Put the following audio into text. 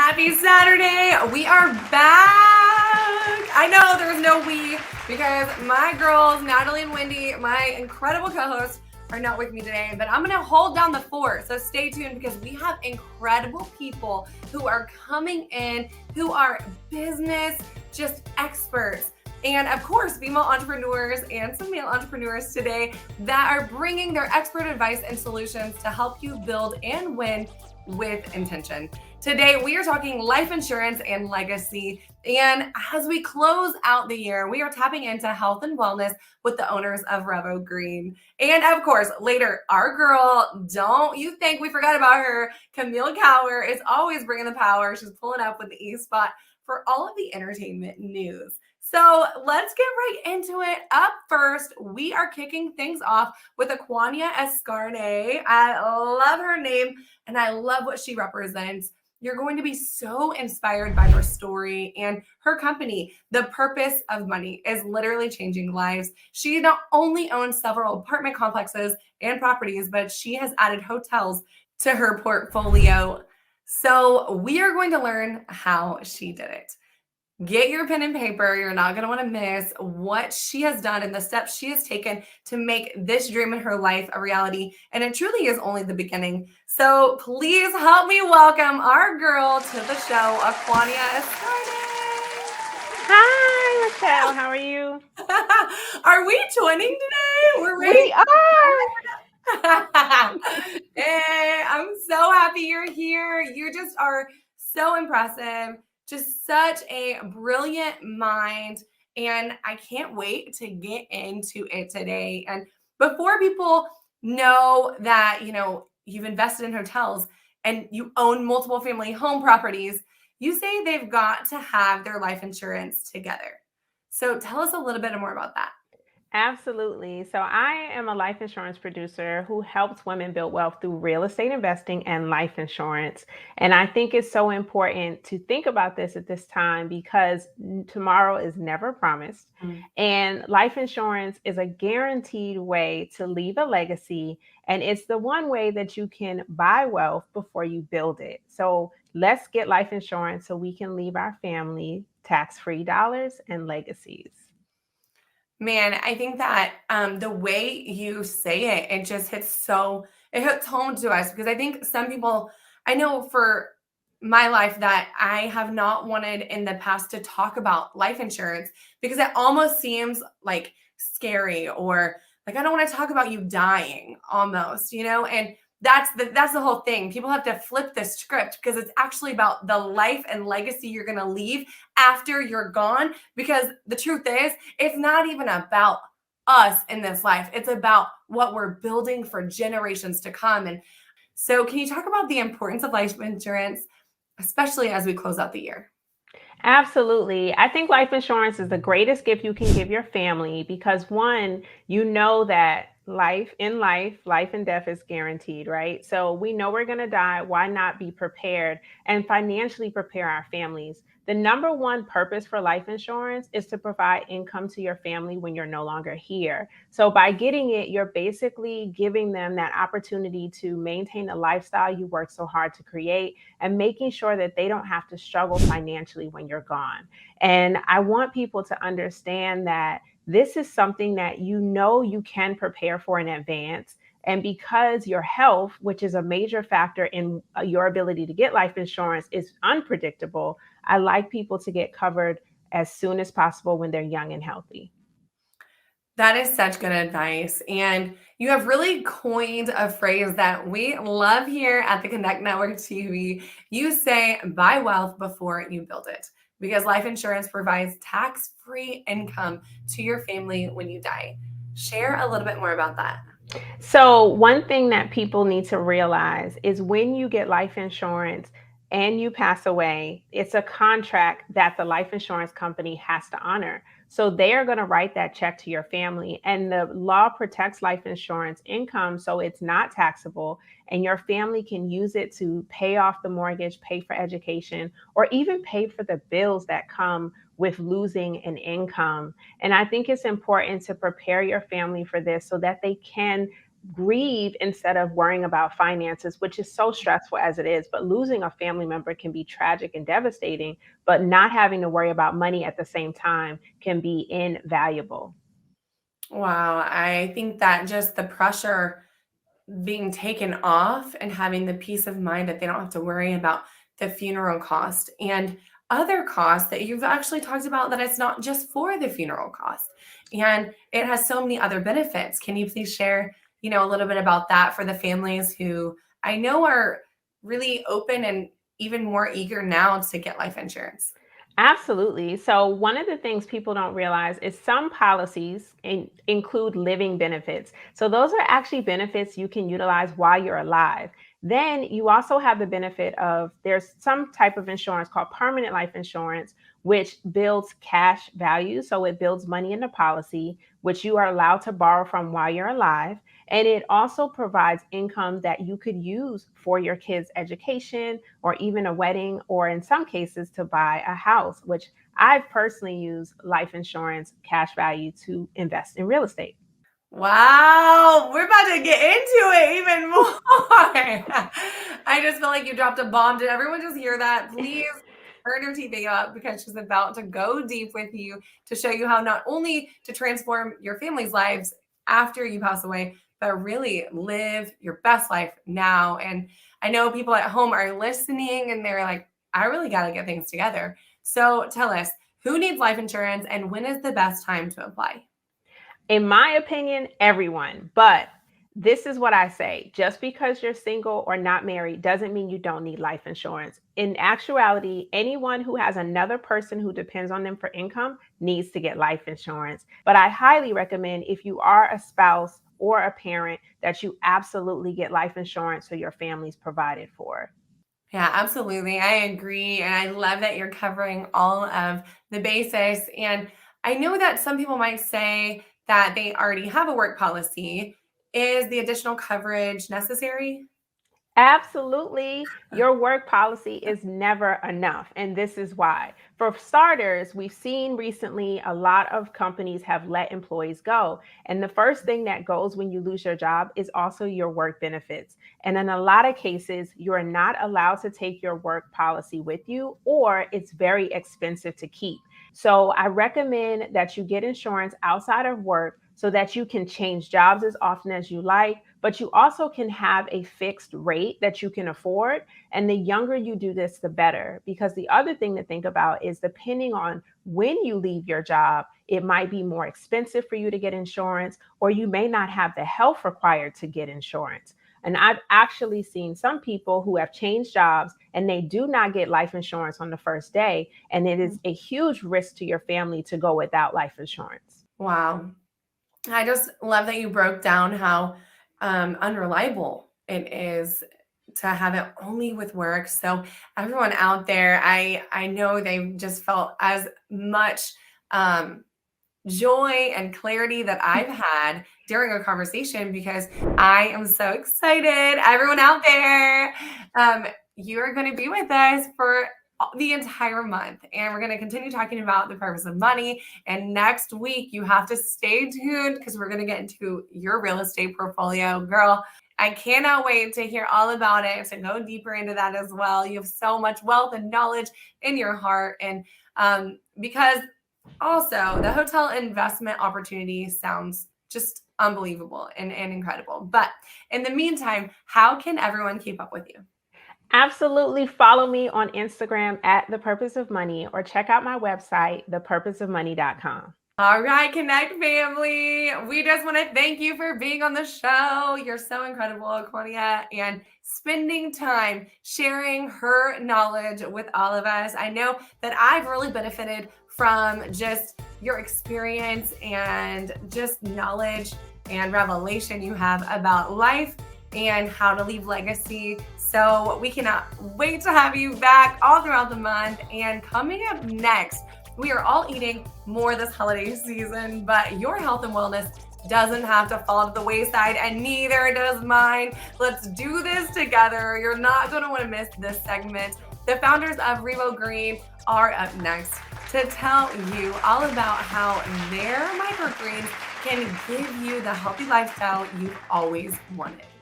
Happy Saturday. We are back. I know there's no we because my girls, Natalie and Wendy, my incredible co-hosts, are not with me today, but I'm going to hold down the fort. So stay tuned because we have incredible people who are coming in who are business just experts. And of course, female entrepreneurs and some male entrepreneurs today that are bringing their expert advice and solutions to help you build and win with intention. Today, we are talking life insurance and legacy. And as we close out the year, we are tapping into health and wellness with the owners of Revo Green. And of course, later, our girl, don't you think we forgot about her, Camille Cower is always bringing the power. She's pulling up with the E-Spot for all of the entertainment news. So let's get right into it. Up first, we are kicking things off with Acquania Escarne. I love her name and I love what she represents. You're going to be so inspired by her story and her company. The Purpose of Money is literally changing lives. She not only owns several apartment complexes and properties, but she has added hotels to her portfolio. So we are going to learn how she did it. Get your pen and paper. You're not going to want to miss what she has done and the steps she has taken to make this dream in her life a reality. And it truly is only the beginning. So please help me welcome our girl to the show, Acquania Escarne. Hi, Michelle. How are you? Are we twinning today? We're ready. We are. Hey, I'm so happy you're here. You just are so impressive. Just such a brilliant mind. And I can't wait to get into it today. And before people know that, you've invested in hotels and you own multiple family home properties, you say they've got to have their life insurance together. So tell us a little bit more about that. Absolutely. So, I am a life insurance producer who helps women build wealth through real estate investing and life insurance. And I think it's so important to think about this at this time because tomorrow is never promised. Mm. And life insurance is a guaranteed way to leave a legacy. And it's the one way that you can buy wealth before you build it. So, let's get life insurance so we can leave our family tax free dollars and legacies. Man, I think that the way you say it, it hits home to us because I think some people, I know for my life that I have not wanted in the past to talk about life insurance because it almost seems like scary or like I don't want to talk about you dying almost. And that's the whole thing. People have to flip the script because it's actually about the life and legacy you're going to leave after you're gone because the truth is it's not even about us in this life. It's about what we're building for generations to come. And so can you talk about the importance of life insurance, especially as we close out the year? Absolutely. I think life insurance is the greatest gift you can give your family because one, you know that life and death is guaranteed, right? So we know we're going to die. Why not be prepared and financially prepare our families? The number one purpose for life insurance is to provide income to your family when you're no longer here. So by getting it, you're basically giving them that opportunity to maintain the lifestyle you worked so hard to create and making sure that they don't have to struggle financially when you're gone. And I want people to understand that this is something that you know you can prepare for in advance. And because your health, which is a major factor in your ability to get life insurance, is unpredictable, I like people to get covered as soon as possible when they're young and healthy. That is such good advice. And you have really coined a phrase that we love here at the Connect Network TV. You say, buy wealth before you build it, because life insurance provides tax free income to your family when you die. Share a little bit more about that. So, one thing that people need to realize is when you get life insurance and you pass away, it's a contract that the life insurance company has to honor. So, they are going to write that check to your family, and the law protects life insurance income so it's not taxable, and your family can use it to pay off the mortgage, pay for education, or even pay for the bills that come with losing an income. And I think it's important to prepare your family for this so that they can grieve instead of worrying about finances, which is so stressful as it is. But losing a family member can be tragic and devastating, but not having to worry about money at the same time can be invaluable. Wow, I think that just the pressure being taken off and having the peace of mind that they don't have to worry about the funeral cost and other costs that you've actually talked about, that it's not just for the funeral cost and it has so many other benefits. Can you please share, a little bit about that for the families who I know are really open and even more eager now to get life insurance? Absolutely. So, one of the things people don't realize is some policies include living benefits. So, those are actually benefits you can utilize while you're alive. Then, you also have the benefit of there's some type of insurance called permanent life insurance, which builds cash value. So, it builds money in the policy, which you are allowed to borrow from while you're alive. And it also provides income that you could use for your kids' education or even a wedding, or in some cases, to buy a house, which I've personally used life insurance cash value to invest in real estate. Wow, we're about to get into it even more. I just feel like you dropped a bomb. Did everyone just hear that? Please turn your TV up because she's about to go deep with you to show you how not only to transform your family's lives after you pass away, but really live your best life now. And I know people at home are listening and they're like, I really got to get things together. So tell us, who needs life insurance and when is the best time to apply? In my opinion, everyone. But this is what I say, just because you're single or not married doesn't mean you don't need life insurance. In actuality, anyone who has another person who depends on them for income needs to get life insurance. But I highly recommend, if you are a spouse or a parent, that you absolutely get life insurance so your family's provided for. Yeah, absolutely. I agree. And I love that you're covering all of the basis. And I know that some people might say that they already have a work policy. Is the additional coverage necessary? Absolutely. Your work policy is never enough. And this is why. For starters, we've seen recently a lot of companies have let employees go. And the first thing that goes when you lose your job is also your work benefits. And in a lot of cases, you're not allowed to take your work policy with you, or it's very expensive to keep. So I recommend that you get insurance outside of work so that you can change jobs as often as you like, but you also can have a fixed rate that you can afford. And the younger you do this, the better. Because the other thing to think about is, depending on when you leave your job, it might be more expensive for you to get insurance, or you may not have the health required to get insurance. And I've actually seen some people who have changed jobs and they do not get life insurance on the first day. And it is a huge risk to your family to go without life insurance. Wow. I just love that you broke down how unreliable it is to have it only with work. So everyone out there, I know they've just felt as much um, joy and clarity that I've had during a conversation because I am so excited. Everyone out there, you are going to be with us for the entire month, and we're going to continue talking about the purpose of money. And next week, you have to stay tuned because we're going to get into your real estate portfolio. Girl, I cannot wait to hear all about it, to go deeper into that as well. You have so much wealth and knowledge in your heart. And because also, the hotel investment opportunity sounds just unbelievable and incredible. But in the meantime, how can everyone keep up with you? Absolutely. Follow me on Instagram at The Purpose of Money, or check out my website, thepurposeofmoney.com. All right, Connect family. We just want to thank you for being on the show. You're so incredible, Acquania, and spending time sharing her knowledge with all of us. I know that I've really benefited from just your experience and just knowledge and revelation you have about life and how to leave legacy. So we cannot wait to have you back all throughout the month. And coming up next, we are all eating more this holiday season, but your health and wellness doesn't have to fall to the wayside, and neither does mine. Let's do this together. You're not going to want to miss this segment. The founders of Revo Green are up next to tell you all about how their microgreens can give you the healthy lifestyle you've always wanted.